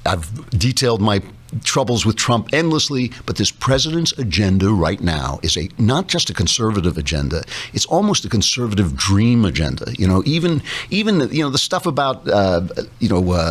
I've detailed my troubles with Trump endlessly, but this president's agenda right now is not just a conservative agenda, it's almost a conservative dream agenda. Even the stuff about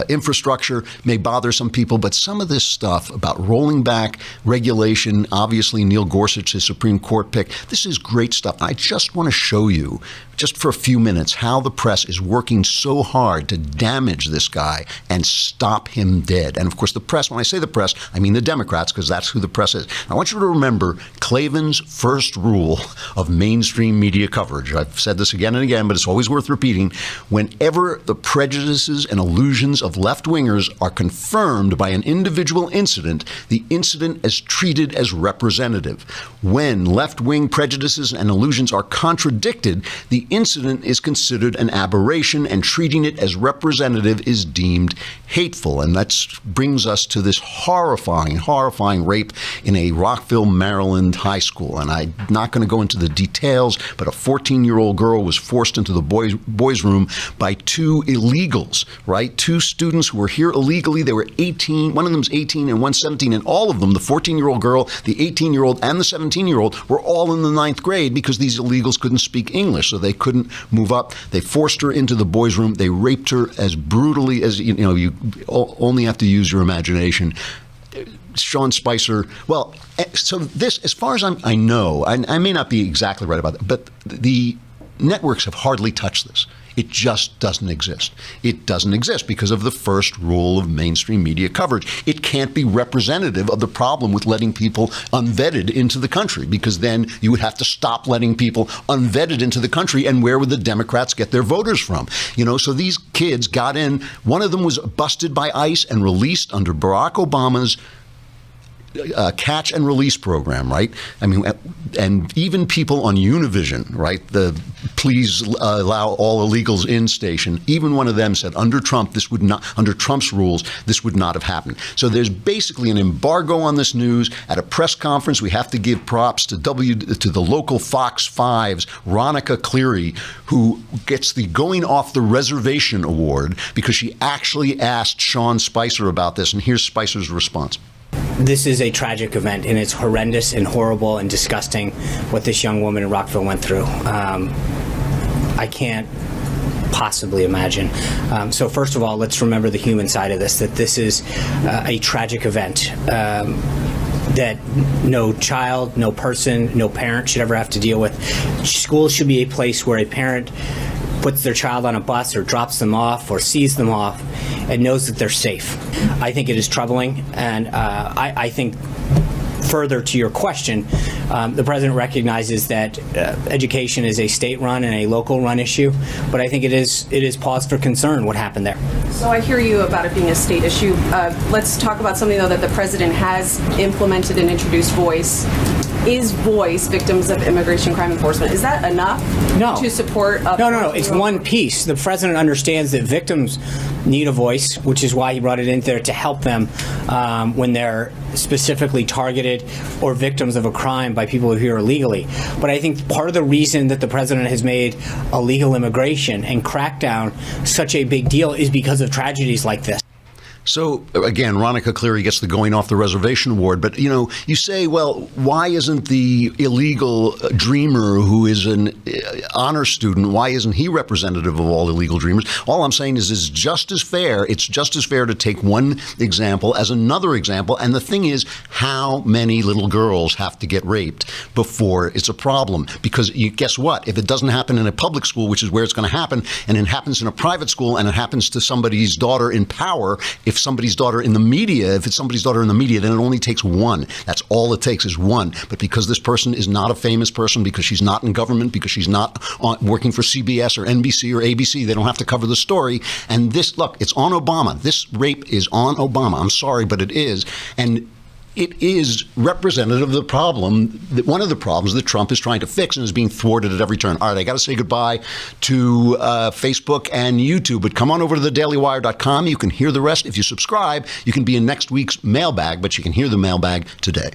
infrastructure may bother some people, but some of this stuff about rolling back regulation, obviously Neil Gorsuch, his Supreme Court pick, this is great stuff. I just want to show you, just for a few minutes, how the press is working so hard to damage this guy and stop him dead. And of course, the press, when I say the press, I mean the Democrats, because that's who the press is. I want you to remember Klavan's first rule of mainstream media coverage. I've said this again and again, but it's always worth repeating. Whenever the prejudices and illusions of left-wingers are confirmed by an individual incident, the incident is treated as representative. When left-wing prejudices and illusions are contradicted, the incident is considered an aberration, and treating it as representative is deemed hateful. And that brings us to this horrifying rape in a Rockville, Maryland high school. And I'm not going to go into the details, but a 14-year-old girl was forced into the boys' room by two illegals, right? Two students who were here illegally. They were 18. One of them's 18 and one's 17. And all of them, the 14-year-old girl, the 18-year-old, and the 17-year-old, were all in the 9th grade because these illegals couldn't speak English, so they couldn't move up. They forced her into the boys' room. They raped her as brutally as, you only have to use your imagination. Sean Spicer, well, so this, as far as I know, I may not be exactly right about that, but the networks have hardly touched this. It just doesn't exist. It doesn't exist because of the first rule of mainstream media coverage. It can't be representative of the problem with letting people unvetted into the country, because then you would have to stop letting people unvetted into the country. And where would the Democrats get their voters from? So these kids got in. One of them was busted by ICE and released under Barack Obama's catch and release program, right? I mean, and even people on Univision, right? The please allow all illegals in station. Even one of them said under Trump, under Trump's rules, this would not have happened. So there's basically an embargo on this news. At a press conference, we have to give props to the local Fox 5's Ronica Cleary, who gets the Going Off the Reservation award because she actually asked Sean Spicer about this. And here's Spicer's response. This is a tragic event, and it's horrendous and horrible and disgusting what this young woman in Rockville went through. I can't possibly imagine. So first of all, let's remember the human side of this, that this is a tragic event that no child, no person, no parent should ever have to deal with. Schools should be a place where a parent puts their child on a bus or drops them off or sees them off and knows that they're safe. I think it is troubling, and I think further to your question, the president recognizes that education is a state-run and a local-run issue, but I think it is cause for concern what happened there. So I hear you about it being a state issue. Let's talk about something, though, that the president has implemented and introduced, Voice. Is Voice, Victims of Immigration Crime Enforcement, is that enough to support? No. It's one piece. The president understands that victims need a voice, which is why he brought it in there to help them when they're specifically targeted or victims of a crime by people who are here illegally. But I think part of the reason that the president has made illegal immigration and crackdown such a big deal is because of tragedies like this. So, again, Ronica Cleary gets the Going Off the Reservation award. But, you say, well, why isn't the illegal dreamer who is an honor student, why isn't he representative of all illegal dreamers? All I'm saying is it's just as fair. It's just as fair to take one example as another example. And the thing is, how many little girls have to get raped before it's a problem? Because guess what? If it doesn't happen in a public school, which is where it's going to happen, and it happens in a private school, and it happens to somebody's daughter in power, if somebody's daughter in the media, if it's somebody's daughter in the media, then it only takes one. That's all it takes is one. But because this person is not a famous person, because she's not in government, because she's not working for CBS or NBC or ABC, they don't have to cover the story. And this, look, it's on Obama. This rape is on Obama. I'm sorry, but it is. And it is representative of the problem, one of the problems that Trump is trying to fix and is being thwarted at every turn. All right, I got to say goodbye to Facebook and YouTube, but come on over to thedailywire.com. You can hear the rest. If you subscribe, you can be in next week's mailbag, but you can hear the mailbag today.